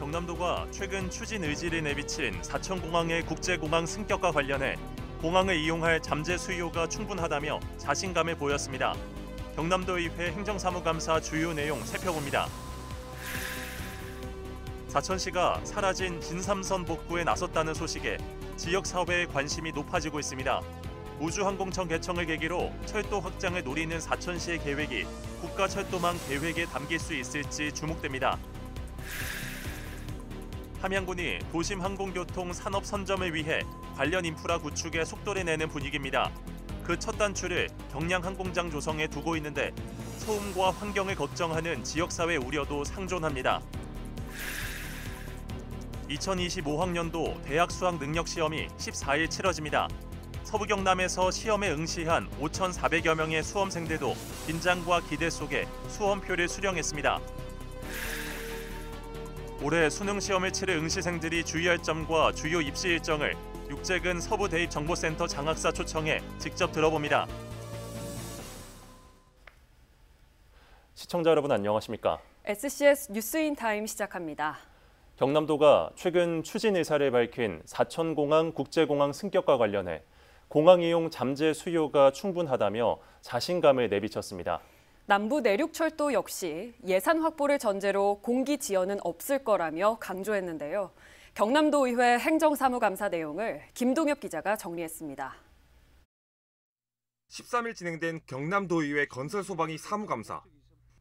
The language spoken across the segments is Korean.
경남도가 최근 추진 의지를 내비친 사천공항의 국제공항 승격과 관련해 공항을 이용할 잠재 수요가 충분하다며 자신감을 보였습니다. 경남도의회 행정사무감사 주요 내용 살펴봅니다. 사천시가 사라진 진삼선 복구에 나섰다는 소식에 지역 사회의 관심이 높아지고 있습니다. 우주항공청 개청을 계기로 철도 확장을 노리는 사천시의 계획이 국가철도망 계획에 담길 수 있을지 주목됩니다. 함양군이 도심 항공교통 산업 선점을 위해 관련 인프라 구축에 속도를 내는 분위기입니다. 그 첫 단추를 경량항공장 조성에 두고 있는데 소음과 환경을 걱정하는 지역사회 우려도 상존합니다. 2025학년도 대학 수학 능력 시험이 14일 치러집니다. 서부 경남에서 시험에 응시한 5,400여 명의 수험생들도 긴장과 기대 속에 수험표를 수령했습니다. 올해 수능 시험을 치를 응시생들이 주의할 점과 주요 입시 일정을 육재근 서부대입정보센터 장학사 초청해 직접 들어봅니다. 시청자 여러분 안녕하십니까? SCS 뉴스인타임 시작합니다. 경남도가 최근 추진 의사를 밝힌 사천공항 국제공항 승격과 관련해 공항 이용 잠재 수요가 충분하다며 자신감을 내비쳤습니다. 남부 내륙철도 역시 예산 확보를 전제로 공기 지연은 없을 거라며 강조했는데요. 경남도의회 행정사무감사 내용을 김동엽 기자가 정리했습니다. 13일 진행된 경남도의회 건설소방위 사무감사.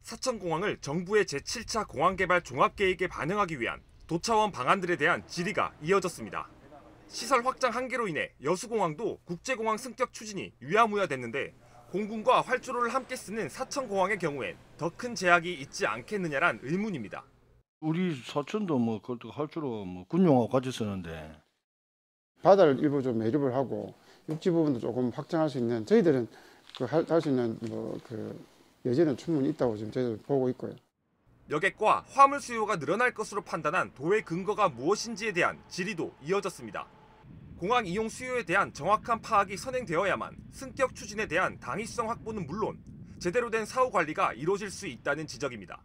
사천공항을 정부의 제7차 공항개발 종합계획에 반영하기 위한 도차원 방안들에 대한 질의가 이어졌습니다. 시설 확장 한계로 인해 여수공항도 국제공항 승격 추진이 유야무야됐는데 공군과 활주로를 함께 쓰는 사천공항의 경우엔 더 큰 제약이 있지 않겠느냐란 의문입니다. 우리 사천도 그것도 활주로 군용하고 같이 쓰는데 바다를 일부 좀 매립을 하고 육지 부분도 조금 확장할 수 있는 저희들은 할 수 있는 여지는 충분히 있다고 지금 저희들 보고 있고요. 여객과 화물 수요가 늘어날 것으로 판단한 도의 근거가 무엇인지에 대한 질의도 이어졌습니다. 공항 이용 수요에 대한 정확한 파악이 선행되어야만 승격 추진에 대한 당위성 확보는 물론 제대로 된 사후 관리가 이루어질 수 있다는 지적입니다.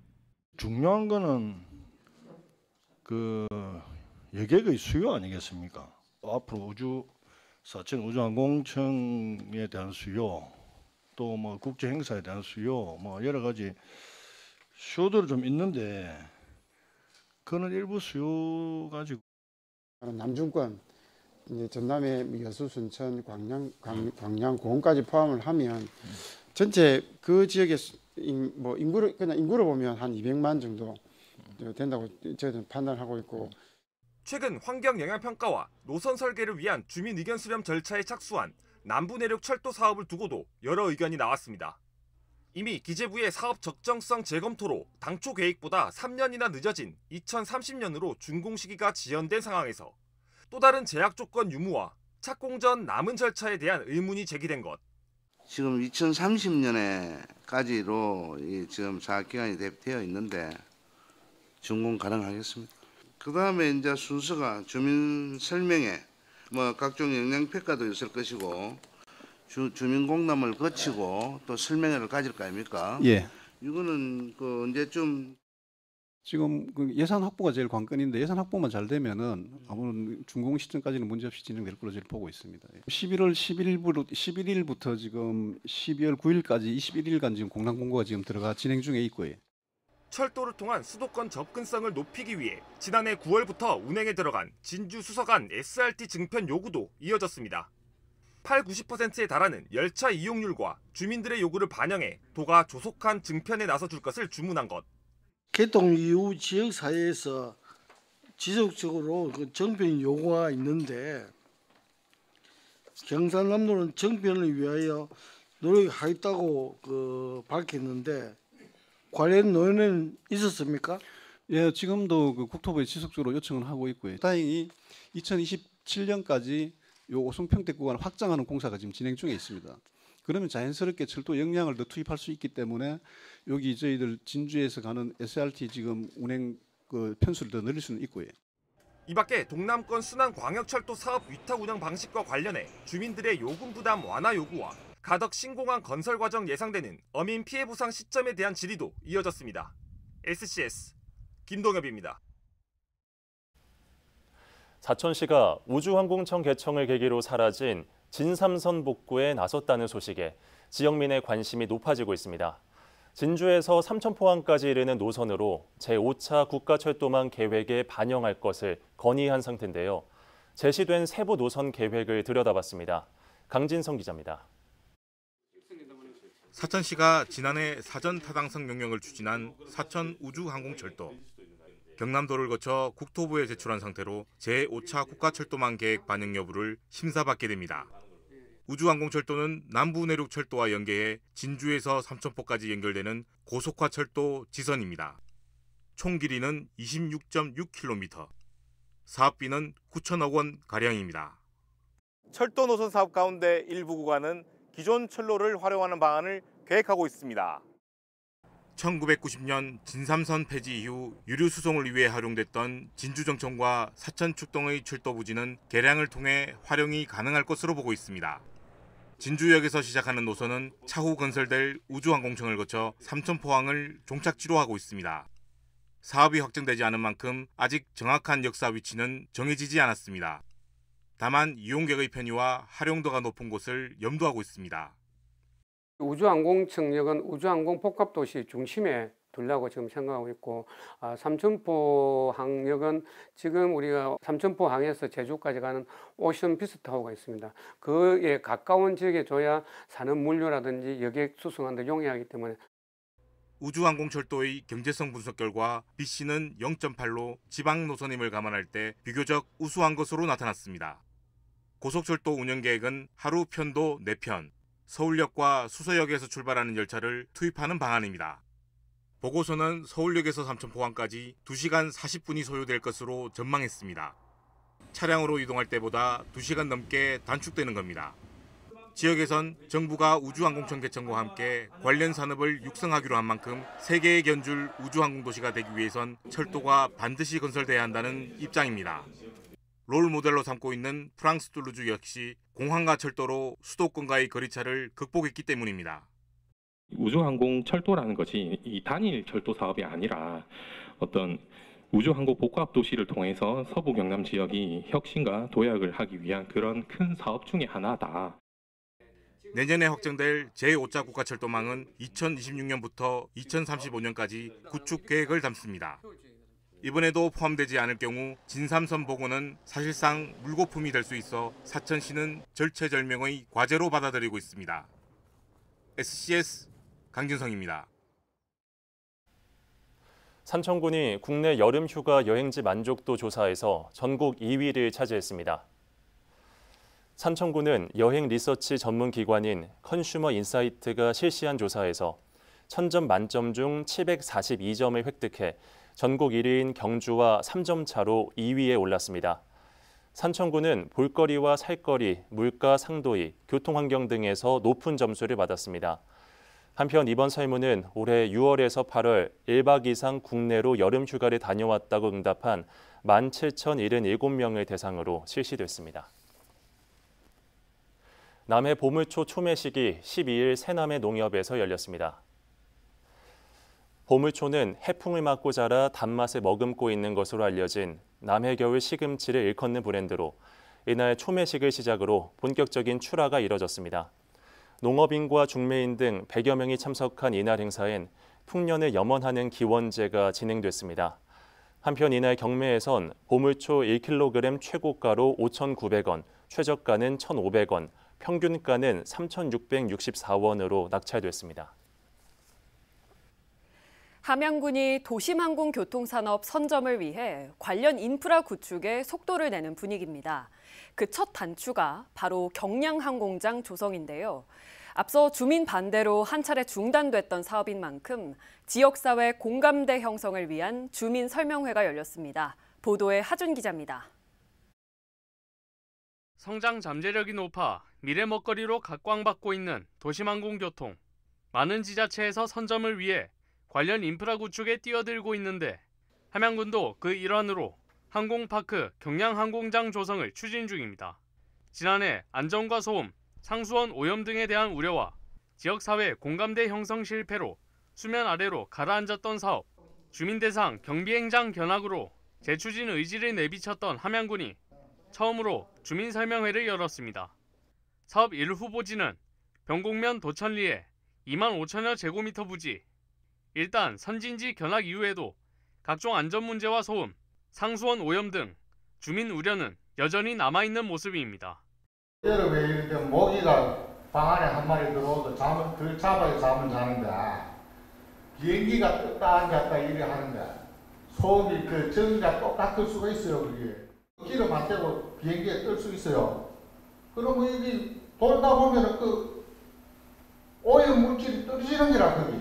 중요한 거는 여객의 수요 아니겠습니까? 앞으로 사천 우주항공청에 대한 수요, 또 국제 행사에 대한 수요, 여러 가지 수요들이 좀 있는데 그거는 일부 수요 가지고 남중권 이제 전남의 여수, 순천, 광양, 고흥까지 포함을 하면 전체 그 지역의 인구를 보면 한 200만 정도 된다고 저희들은 판단하고 있고. 최근 환경영향평가와 노선 설계를 위한 주민 의견 수렴 절차에 착수한 남부 내륙 철도 사업을 두고도 여러 의견이 나왔습니다. 이미 기재부의 사업 적정성 재검토로 당초 계획보다 3년이나 늦어진 2030년으로 준공 시기가 지연된 상황에서 또 다른 제약 조건 유무와 착공 전 남은 절차에 대한 의문이 제기된 것. 지금 2030년에까지로 지금 사업기간이 되어 있는데 준공 가능하겠습니다. 그 다음에 이제 순서가 주민 설명회, 각종 영향평가도 있을 것이고 주민 공람을 거치고 또 설명회를 가질 거 아닙니까? 예. 이거는 언제쯤 지금 예산 확보가 제일 관건인데 예산 확보만 잘 되면은 아무런 준공 시점까지는 문제없이 진행될 걸로 저는 보고 있습니다. 11월 11일부터 지금 12월 9일까지 21일간 지금 공람 공고가 지금 들어가 진행 중에 있고요. 철도를 통한 수도권 접근성을 높이기 위해 지난해 9월부터 운행에 들어간 진주 수서간 SRT 증편 요구도 이어졌습니다. 80~90%에 달하는 열차 이용률과 주민들의 요구를 반영해 도가 조속한 증편에 나서줄 것을 주문한 것. 개통 이후 지역사회에서 지속적으로 정편 요구가 있는데 경상남도는 정편을 위하여 노력하겠다고 밝혔는데 관련 논의는 있었습니까? 예, 지금도 국토부에 지속적으로 요청을 하고 있고요. 다행히 2027년까지 요 오송평택 구간을 확장하는 공사가 지금 진행 중에 있습니다. 그러면 자연스럽게 철도 역량을 더 투입할 수 있기 때문에 여기 저희들 진주에서 가는 SRT 지금 운행 편수를 더 늘릴 수는 있고요. 이 밖에 동남권 순환광역철도 사업 위탁 운영 방식과 관련해 주민들의 요금 부담 완화 요구와 가덕 신공항 건설 과정 예상되는 어민 피해 보상 시점에 대한 질의도 이어졌습니다. SCS 김동엽입니다. 사천시가 우주항공청 개청을 계기로 사라진 진삼선 복구에 나섰다는 소식에 지역민의 관심이 높아지고 있습니다. 진주에서 삼천포항까지 이르는 노선으로 제5차 국가철도망 계획에 반영할 것을 건의한 상태인데요. 제시된 세부 노선 계획을 들여다봤습니다. 강진성 기자입니다. 사천시가 지난해 사전 타당성 명령을 추진한 사천 우주항공철도. 경남도를 거쳐 국토부에 제출한 상태로 제5차 국가철도망 계획 반영 여부를 심사받게 됩니다. 우주항공철도는 남부내륙철도와 연계해 진주에서 삼천포까지 연결되는 고속화철도 지선입니다. 총 길이는 26.6km, 사업비는 9천억 원 가량입니다. 철도 노선 사업 가운데 일부 구간은 기존 철로를 활용하는 방안을 계획하고 있습니다. 1990년 진삼선 폐지 이후 유류 수송을 위해 활용됐던 진주정천과 사천축동의 철도 부지는 개량을 통해 활용이 가능할 것으로 보고 있습니다. 진주역에서 시작하는 노선은 차후 건설될 우주항공청을 거쳐 삼천포항을 종착지로 하고 있습니다. 사업이 확정되지 않은 만큼 아직 정확한 역사 위치는 정해지지 않았습니다. 다만 이용객의 편의와 활용도가 높은 곳을 염두하고 있습니다. 우주항공청역은 우주항공 복합도시 중심에 두려고 지금 생각하고 있고, 삼천포항역은 지금 우리가 삼천포항에서 제주까지 가는 오션 피스타워가 있습니다. 그에 가까운 지역에 줘야 사는 물류라든지 여객 수송하는 데 용이하기 때문에. 우주항공철도의 경제성 분석 결과 B씨는 0.8로 지방 노선임을 감안할 때 비교적 우수한 것으로 나타났습니다. 고속철도 운영 계획은 하루 편도 4편, 서울역과 수서역에서 출발하는 열차를 투입하는 방안입니다. 보고서는 서울역에서 삼천포항까지 2시간 40분이 소요될 것으로 전망했습니다. 차량으로 이동할 때보다 2시간 넘게 단축되는 겁니다. 지역에선 정부가 우주항공청 개청과 함께 관련 산업을 육성하기로 한 만큼 세계에 견줄 우주항공도시가 되기 위해선 철도가 반드시 건설돼야 한다는 입장입니다. 롤 모델로 삼고 있는 프랑스 툴루즈 역시 공항과 철도로 수도권과의 거리차를 극복했기 때문입니다. 우주항공 철도라는 것이 이 단일 철도 사업이 아니라 어떤 우주항공 복합 도시를 통해서 서부 경남 지역이 혁신과 도약을 하기 위한 그런 큰 사업 중에 하나다. 내년에 확정될 제5차 국가철도망은 2026년부터 2035년까지 구축 계획을 담습니다. 이번에도 포함되지 않을 경우 진삼선 복원은 사실상 물거품이 될 수 있어 사천시는 절체절명의 과제로 받아들이고 있습니다. SCS 강진성입니다. 산청군이 국내 여름휴가 여행지 만족도 조사에서 전국 2위를 차지했습니다. 산청군은 여행 리서치 전문 기관인 컨슈머 인사이트가 실시한 조사에서 1000점 만점 중 742점을 획득해 전국 1위인 경주와 3점 차로 2위에 올랐습니다. 산청군은 볼거리와 살거리, 물가 상도이, 교통환경 등에서 높은 점수를 받았습니다. 한편 이번 설문은 올해 6월에서 8월 1박 이상 국내로 여름 휴가를 다녀왔다고 응답한 17,077명을 대상으로 실시됐습니다. 남해 보물초 초매식이 12일 새남해 농협에서 열렸습니다. 보물초는 해풍을 맞고 자라 단맛을 머금고 있는 것으로 알려진 남해 겨울 시금치를 일컫는 브랜드로 이날 초매식을 시작으로 본격적인 출하가 이뤄졌습니다. 농업인과 중매인 등 100여 명이 참석한 이날 행사엔 풍년을 염원하는 기원제가 진행됐습니다. 한편 이날 경매에선 보물초 1kg 최고가로 5,900원, 최저가는 1,500원, 평균가는 3,664원으로 낙찰됐습니다. 함양군이 도심항공교통산업 선점을 위해 관련 인프라 구축에 속도를 내는 분위기입니다. 그 첫 단추가 바로 경량항공장 조성인데요. 앞서 주민 반대로 한 차례 중단됐던 사업인 만큼 지역사회 공감대 형성을 위한 주민 설명회가 열렸습니다. 보도에 하준 기자입니다. 성장 잠재력이 높아 미래 먹거리로 각광받고 있는 도심항공교통. 많은 지자체에서 선점을 위해 관련 인프라 구축에 뛰어들고 있는데 함양군도 그 일환으로 항공파크 경량항공장 조성을 추진 중입니다. 지난해 안전과 소음, 상수원 오염 등에 대한 우려와 지역사회 공감대 형성 실패로 수면 아래로 가라앉았던 사업, 주민 대상 경비행장 견학으로 재추진 의지를 내비쳤던 함양군이 처음으로 주민설명회를 열었습니다. 사업 1후보지는 병곡면 도천리에 2만 5천여 제곱미터 부지. 일단 선진지 견학 이후에도 각종 안전 문제와 소음, 상수원 오염 등 주민 우려는 여전히 남아있는 모습입니다. 여름에 이렇게 모기가 방 안에 한 마리 들어오도 그 잡아야 잠을 자는데 비행기가 떴다 앉았다 이래 하는데 소음이 전기가 똑같을 수가 있어요. 그게 기름 안 떼고 비행기에 뜰 수 있어요. 그러면 이게 돌다 보면 오염 물질이 떨어지는 거라 거기.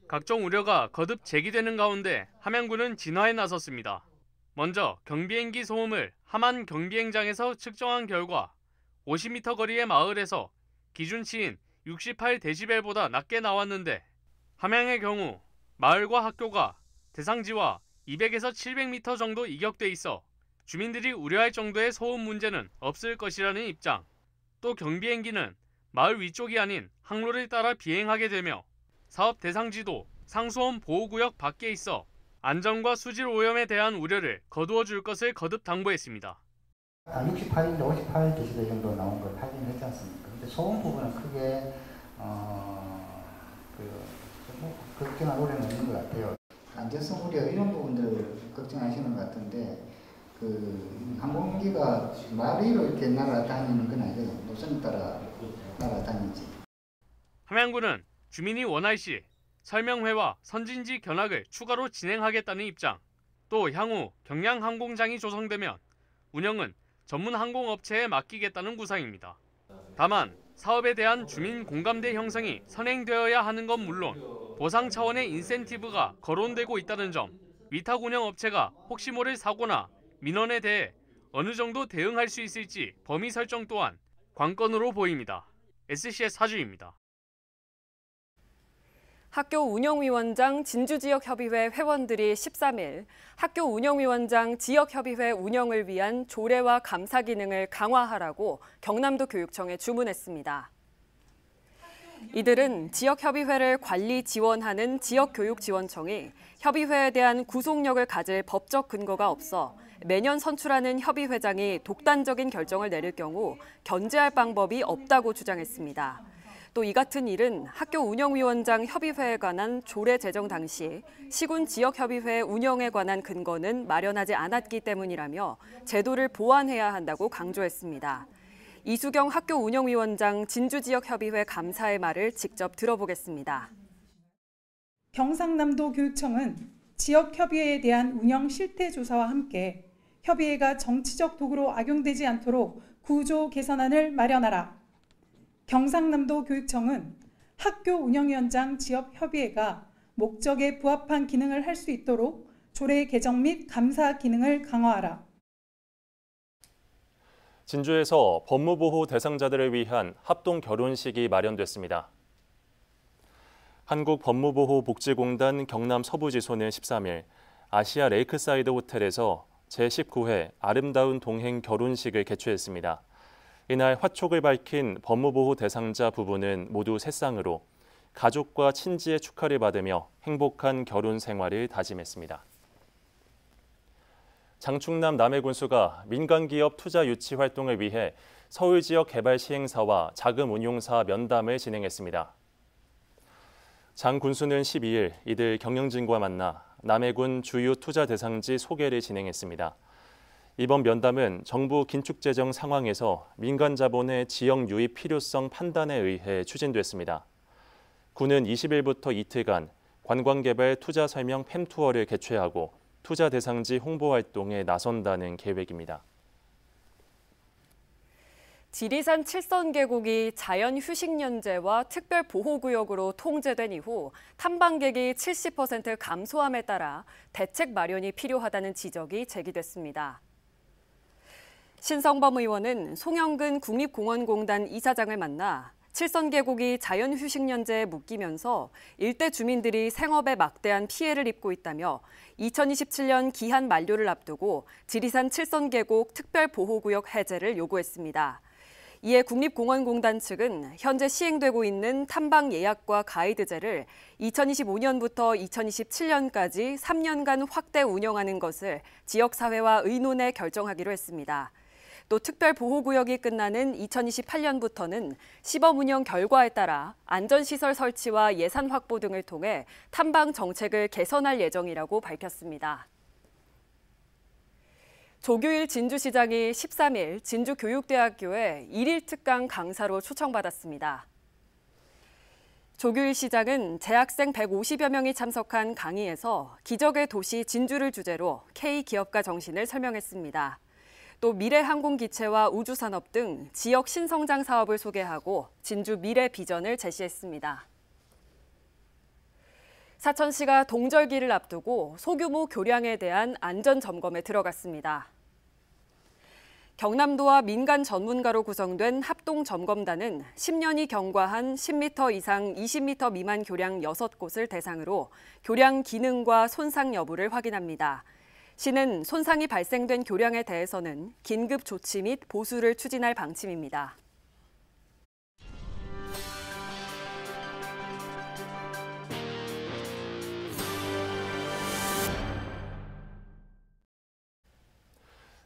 각종 우려가 거듭 제기되는 가운데 함양군은 진화에 나섰습니다. 먼저 경비행기 소음을 함안 경비행장에서 측정한 결과 50m 거리의 마을에서 기준치인 68데시벨보다 낮게 나왔는데 함양의 경우 마을과 학교가 대상지와 200에서 700m 정도 이격돼 있어 주민들이 우려할 정도의 소음 문제는 없을 것이라는 입장. 또 경비행기는 마을 위쪽이 아닌 항로를 따라 비행하게 되며 사업 대상지도 상수원 보호구역 밖에 있어 안전과 수질 오염에 대한 우려를 거두어 줄 것을 거듭 당부했습니다. 68인데 58데시벨 정도 나온 걸 확인했지 않습니까? 근데 소음 부분은 크게 걱정할 우려는 없는 것 같아요. 안전성 우려 이런 부분들 걱정하시는 것 같은데 항공기가 말 위로 이렇게 날아다니는 건 아니거든요. 노선에 따라 날아다니지. 함양군은 주민이 원할 시 설명회와 선진지 견학을 추가로 진행하겠다는 입장. 또 향후 경량항공장이 조성되면 운영은 전문 항공업체에 맡기겠다는 구상입니다. 다만 사업에 대한 주민 공감대 형성이 선행되어야 하는 건 물론 보상 차원의 인센티브가 거론되고 있다는 점, 위탁 운영 업체가 혹시 모를 사고나 민원에 대해 어느 정도 대응할 수 있을지 범위 설정 또한 관건으로 보입니다. SCS 사주입니다. 학교 운영위원장 진주지역협의회 회원들이 13일 학교 운영위원장 지역협의회 운영을 위한 조례와 감사 기능을 강화하라고 경남도 교육청에 주문했습니다. 이들은 지역협의회를 관리 지원하는 지역교육지원청이 협의회에 대한 구속력을 가질 법적 근거가 없어 매년 선출하는 협의회장이 독단적인 결정을 내릴 경우 견제할 방법이 없다고 주장했습니다. 또 이 같은 일은 학교 운영위원장 협의회에 관한 조례 제정 당시 시군 지역협의회 운영에 관한 근거는 마련하지 않았기 때문이라며 제도를 보완해야 한다고 강조했습니다. 이수경 학교 운영위원장 진주지역협의회 감사의 말을 직접 들어보겠습니다. 경상남도 교육청은 지역협의회에 대한 운영 실태 조사와 함께 협의회가 정치적 도구로 악용되지 않도록 구조 개선안을 마련하라. 경상남도 교육청은 학교 운영위원장 지역협의회가 목적에 부합한 기능을 할 수 있도록 조례 개정 및 감사 기능을 강화하라. 진주에서 법무보호 대상자들을 위한 합동 결혼식이 마련됐습니다. 한국법무보호복지공단 경남 서부지소는 13일 아시아 레이크사이드 호텔에서 제19회 아름다운 동행 결혼식을 개최했습니다. 이날 화촉을 밝힌 법무보호 대상자 부부는 모두 새 쌍으로 가족과 친지의 축하를 받으며 행복한 결혼 생활을 다짐했습니다. 장충남 남해군수가 민간기업 투자 유치 활동을 위해 서울 지역 개발 시행사와 자금 운용사 면담을 진행했습니다. 장 군수는 12일 이들 경영진과 만나 남해군 주요 투자 대상지 소개를 진행했습니다. 이번 면담은 정부 긴축재정 상황에서 민간 자본의 지역 유입 필요성 판단에 의해 추진됐습니다. 군은 20일부터 이틀간 관광개발 투자 설명 팸투어를 개최하고 투자 대상지 홍보 활동에 나선다는 계획입니다. 지리산 칠선계곡이 자연휴식연제와 특별보호구역으로 통제된 이후 탐방객이 70% 감소함에 따라 대책 마련이 필요하다는 지적이 제기됐습니다. 신성범 의원은 송영근 국립공원공단 이사장을 만나 칠선계곡이 자연휴식연제에 묶이면서 일대 주민들이 생업에 막대한 피해를 입고 있다며 2027년 기한 만료를 앞두고 지리산 칠선계곡 특별보호구역 해제를 요구했습니다. 이에 국립공원공단 측은 현재 시행되고 있는 탐방 예약과 가이드제를 2025년부터 2027년까지 3년간 확대 운영하는 것을 지역사회와 의논해 결정하기로 했습니다. 또 특별보호구역이 끝나는 2028년부터는 시범 운영 결과에 따라 안전시설 설치와 예산 확보 등을 통해 탐방 정책을 개선할 예정이라고 밝혔습니다. 조규일 진주시장이 13일 진주교육대학교에 1일 특강 강사로 초청받았습니다. 조규일 시장은 재학생 150여 명이 참석한 강의에서 기적의 도시 진주를 주제로 K기업가 정신을 설명했습니다. 또 미래항공기체와 우주산업 등 지역 신성장 사업을 소개하고 진주 미래 비전을 제시했습니다. 사천시가 동절기를 앞두고 소규모 교량에 대한 안전점검에 들어갔습니다. 경남도와 민간 전문가로 구성된 합동점검단은 10년이 경과한 10m 이상 20m 미만 교량 6곳을 대상으로 교량 기능과 손상 여부를 확인합니다. 시는 손상이 발생된 교량에 대해서는 긴급 조치 및 보수를 추진할 방침입니다.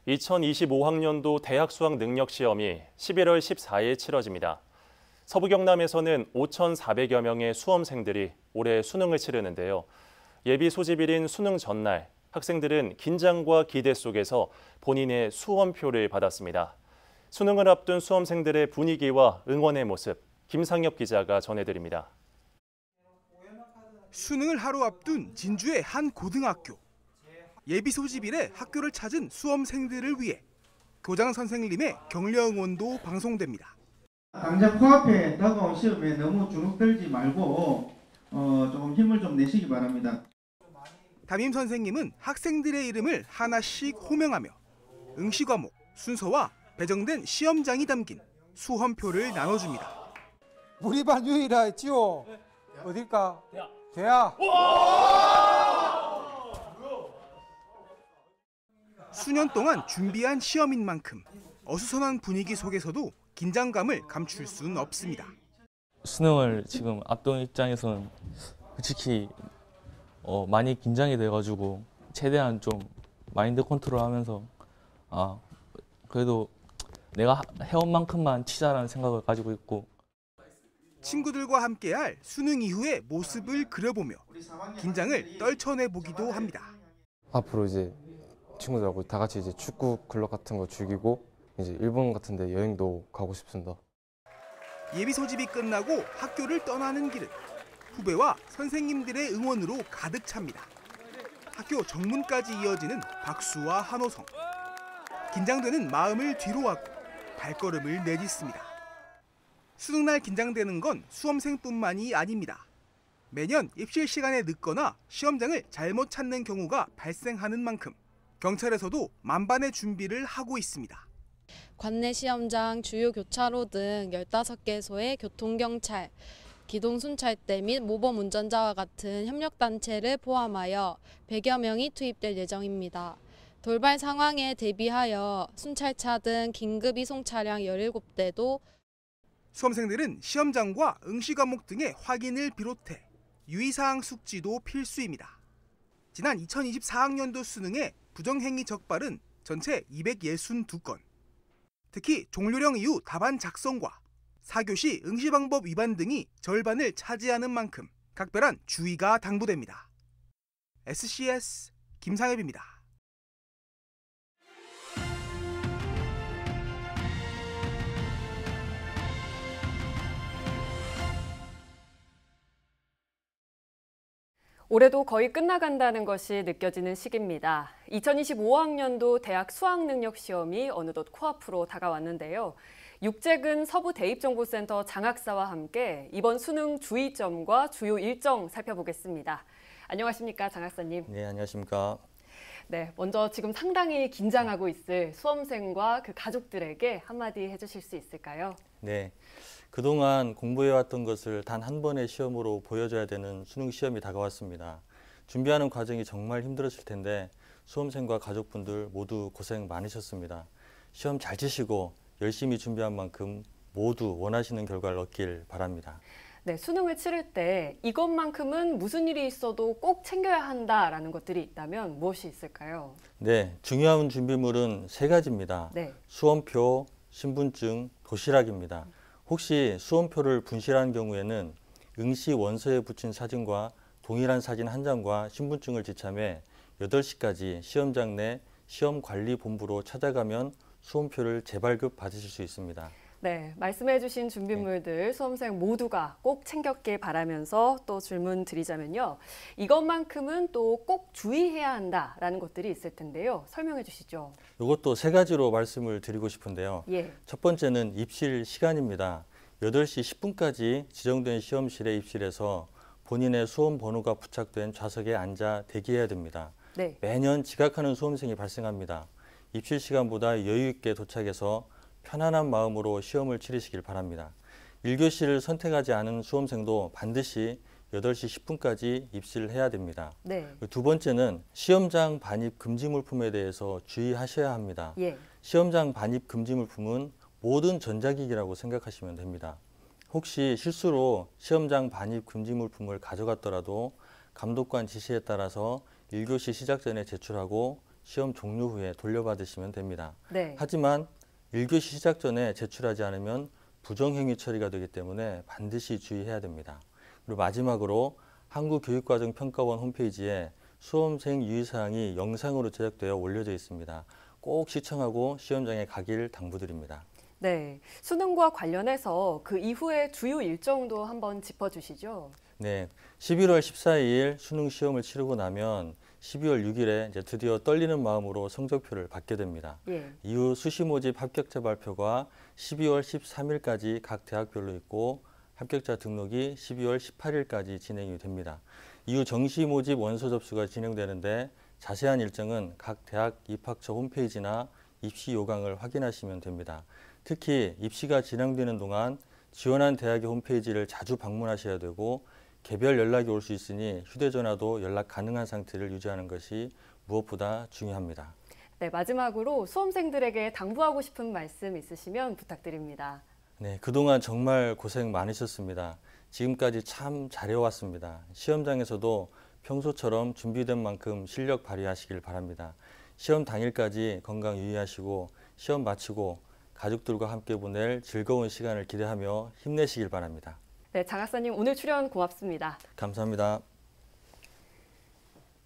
(2025학년도) 대학 수학 능력 시험이 11월 14일 치러집니다. 서부 경남에서는 5,400여 명의 수험생들이 올해 수능을 치르는데요. 예비 소집일인 수능 전날, 학생들은 긴장과 기대 속에서 본인의 수험표를 받았습니다. 수능을 앞둔 수험생들의 분위기와 응원의 모습, 김상엽 기자가 전해드립니다. 수능을 하루 앞둔 진주의 한 고등학교. 예비 소집일에 학교를 찾은 수험생들을 위해 교장 선생님의 격려 응원도 방송됩니다. 당장 코앞에 다가온 시험에 너무 주눅들지 말고 조금 힘을 좀 내시기 바랍니다. 담임 선생님은 학생들의 이름을 하나씩 호명하며 응시 과목, 순서와 배정된 시험장이 담긴 수험표를 나눠줍니다. 우리 반 유일하지요. 어딜까? 대야. 수년 동안 준비한 시험인 만큼 어수선한 분위기 속에서도 긴장감을 감출 수는 없습니다. 수능을 지금 앞둔 입장에서는 솔직히 많이 긴장이 돼가지고 최대한 좀 마인드 컨트롤하면서 그래도 내가 해온 만큼만 치자라는 생각을 가지고 있고 친구들과 함께할 수능 이후의 모습을 그려보며 긴장을 떨쳐내보기도 합니다. 앞으로 이제 친구들하고 다 같이 이제 축구 클럽 같은 거 즐기고 이제 일본 같은 데 여행도 가고 싶습니다. 예비 소집이 끝나고 학교를 떠나는 길은 후배와 선생님들의 응원으로 가득 찹니다. 학교 정문까지 이어지는 박수와 환호성. 긴장되는 마음을 뒤로하고 발걸음을 내딛습니다. 수능날 긴장되는 건 수험생뿐만이 아닙니다. 매년 입실 시간에 늦거나 시험장을 잘못 찾는 경우가 발생하는 만큼 경찰에서도 만반의 준비를 하고 있습니다. 관내 시험장, 주요 교차로 등 15개소의 교통경찰, 기동순찰대 및 모범 운전자와 같은 협력단체를 포함하여 100여 명이 투입될 예정입니다. 돌발 상황에 대비하여 순찰차 등 긴급 이송 차량 17대도 수험생들은 시험장과 응시 과목 등의 확인을 비롯해 유의사항 숙지도 필수입니다. 지난 2024학년도 수능의 부정행위 적발은 전체 262건. 특히 종료령 이후 답안 작성과 4교시 응시 방법 위반 등이 절반을 차지하는 만큼 각별한 주의가 당부됩니다. SCS 김상엽입니다. 올해도 거의 끝나간다는 것이 느껴지는 시기입니다. 2025학년도 대학 수학능력시험이 어느덧 코앞으로 다가왔는데요. 육재근 서부대입정보센터 장학사와 함께 이번 수능 주의점과 주요 일정 살펴보겠습니다. 안녕하십니까, 장학사님. 네, 안녕하십니까. 네, 먼저 지금 상당히 긴장하고 있을 수험생과 그 가족들에게 한마디 해주실 수 있을까요? 네, 그동안 공부해왔던 것을 단 한 번의 시험으로 보여줘야 되는 수능 시험이 다가왔습니다. 준비하는 과정이 정말 힘들었을 텐데 수험생과 가족분들 모두 고생 많으셨습니다. 시험 잘 치시고 열심히 준비한 만큼 모두 원하시는 결과를 얻길 바랍니다. 네, 수능을 치를 때 이것만큼은 무슨 일이 있어도 꼭 챙겨야 한다라는 것들이 있다면 무엇이 있을까요? 네, 중요한 준비물은 3가지입니다. 네. 수험표, 신분증, 도시락입니다. 혹시 수험표를 분실한 경우에는 응시 원서에 붙인 사진과 동일한 사진 한 장과 신분증을 지참해 8시까지 시험장 내 시험관리본부로 찾아가면 수험표를 재발급 받으실 수 있습니다. 네, 말씀해주신 준비물들 수험생 모두가 꼭 챙겼길 바라면서 또 질문 드리자면요. 이것만큼은 또 꼭 주의해야 한다라는 것들이 있을 텐데요. 설명해 주시죠. 이것도 3가지로 말씀을 드리고 싶은데요. 예. 첫 번째는 입실 시간입니다. 8시 10분까지 지정된 시험실에 입실해서 본인의 수험 번호가 부착된 좌석에 앉아 대기해야 됩니다. 네. 매년 지각하는 수험생이 발생합니다. 입실 시간보다 여유 있게 도착해서 편안한 마음으로 시험을 치르시길 바랍니다. 1교시를 선택하지 않은 수험생도 반드시 8시 10분까지 입실을 해야 됩니다. 네. 두 번째는 시험장 반입 금지 물품에 대해서 주의하셔야 합니다. 예. 시험장 반입 금지 물품은 모든 전자기기라고 생각하시면 됩니다. 혹시 실수로 시험장 반입 금지 물품을 가져갔더라도 감독관 지시에 따라서 1교시 시작 전에 제출하고 시험 종료 후에 돌려받으시면 됩니다. 네. 하지만 1교시 시작 전에 제출하지 않으면 부정행위 처리가 되기 때문에 반드시 주의해야 됩니다. 그리고 마지막으로 한국교육과정평가원 홈페이지에 수험생 유의사항이 영상으로 제작되어 올려져 있습니다. 꼭 시청하고 시험장에 가길 당부드립니다. 네, 수능과 관련해서 그 이후의 주요 일정도 한번 짚어주시죠. 네, 11월 14일 수능 시험을 치르고 나면 12월 6일에 이제 드디어 떨리는 마음으로 성적표를 받게 됩니다. 예. 이후 수시 모집 합격자 발표가 12월 13일까지 각 대학별로 있고 합격자 등록이 12월 18일까지 진행이 됩니다. 이후 정시 모집 원서 접수가 진행되는데 자세한 일정은 각 대학 입학처 홈페이지나 입시 요강을 확인하시면 됩니다. 특히 입시가 진행되는 동안 지원한 대학의 홈페이지를 자주 방문하셔야 되고 개별 연락이 올 수 있으니 휴대전화도 연락 가능한 상태를 유지하는 것이 무엇보다 중요합니다. 네, 마지막으로 수험생들에게 당부하고 싶은 말씀 있으시면 부탁드립니다. 네, 그동안 정말 고생 많으셨습니다. 지금까지 참 잘해왔습니다. 시험장에서도 평소처럼 준비된 만큼 실력 발휘하시길 바랍니다. 시험 당일까지 건강 유의하시고 시험 마치고 가족들과 함께 보낼 즐거운 시간을 기대하며 힘내시길 바랍니다. 네, 장 학사님 오늘 출연 고맙습니다. 감사합니다.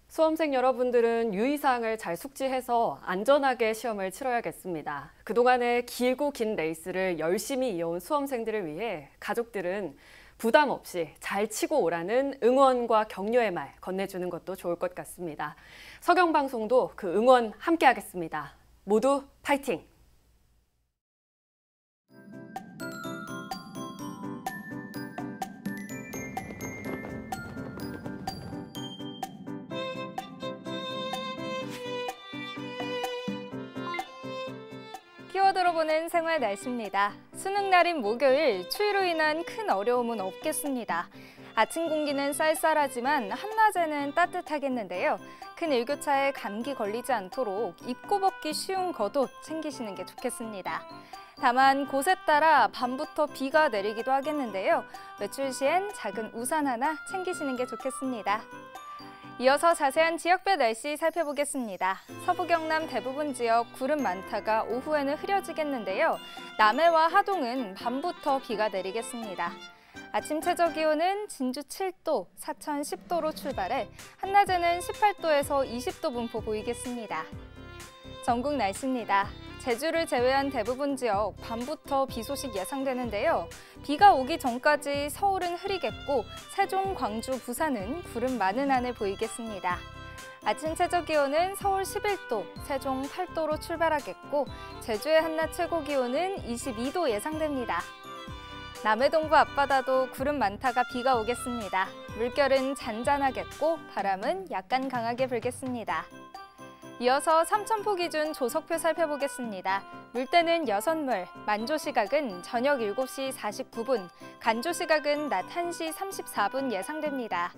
수험생 여러분들은 유의사항을 잘 숙지해서 안전하게 시험을 치러야겠습니다. 그동안의 길고 긴 레이스를 열심히 이어온 수험생들을 위해 가족들은 부담 없이 잘 치고 오라는 응원과 격려의 말 건네주는 것도 좋을 것 같습니다. 서경방송도 그 응원 함께 하겠습니다. 모두 파이팅! 키워드로 보는 생활 날씨입니다. 수능 날인 목요일 추위로 인한 큰 어려움은 없겠습니다. 아침 공기는 쌀쌀하지만 한낮에는 따뜻하겠는데요. 큰 일교차에 감기 걸리지 않도록 입고 벗기 쉬운 겉옷 챙기시는 게 좋겠습니다. 다만 곳에 따라 밤부터 비가 내리기도 하겠는데요. 외출 시엔 작은 우산 하나 챙기시는 게 좋겠습니다. 이어서 자세한 지역별 날씨 살펴보겠습니다. 서부 경남 대부분 지역 구름 많다가 오후에는 흐려지겠는데요. 남해와 하동은 밤부터 비가 내리겠습니다. 아침 최저 기온은 진주 7도, 사천 10도로 출발해 한낮에는 18도에서 20도 분포 보이겠습니다. 전국 날씨입니다. 제주를 제외한 대부분 지역 밤부터 비 소식 예상되는데요. 비가 오기 전까지 서울은 흐리겠고 세종, 광주, 부산은 구름 많은 하늘 보이겠습니다. 아침 최저 기온은 서울 11도, 세종 8도로 출발하겠고 제주의 한낮 최고 기온은 22도 예상됩니다. 남해 동부 앞바다도 구름 많다가 비가 오겠습니다. 물결은 잔잔하겠고 바람은 약간 강하게 불겠습니다. 이어서 삼천포 기준 조석표 살펴보겠습니다. 물때는 여선물, 만조 시각은 저녁 7시 49분, 간조 시각은 낮 1시 34분 예상됩니다.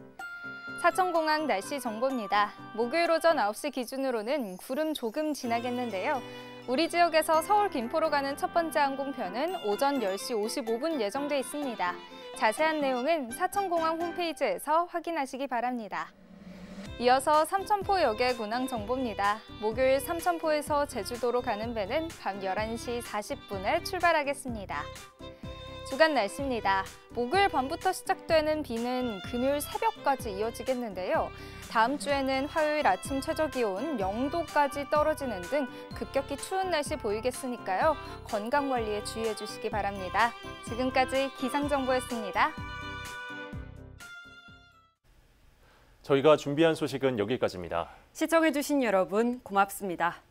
사천공항 날씨 정보입니다. 목요일 오전 9시 기준으로는 구름 조금 지나겠는데요. 우리 지역에서 서울 김포로 가는 첫 번째 항공편은 오전 10시 55분 예정돼 있습니다. 자세한 내용은 사천공항 홈페이지에서 확인하시기 바랍니다. 이어서 삼천포역의 군항 정보입니다. 목요일 삼천포에서 제주도로 가는 배는 밤 11시 40분에 출발하겠습니다. 주간 날씨입니다. 목요일 밤부터 시작되는 비는 금요일 새벽까지 이어지겠는데요. 다음 주에는 화요일 아침 최저기온 0도까지 떨어지는 등 급격히 추운 날씨 보이겠으니까요. 건강관리에 주의해 주시기 바랍니다. 지금까지 기상정보였습니다. 저희가 준비한 소식은 여기까지입니다. 시청해주신 여러분 고맙습니다.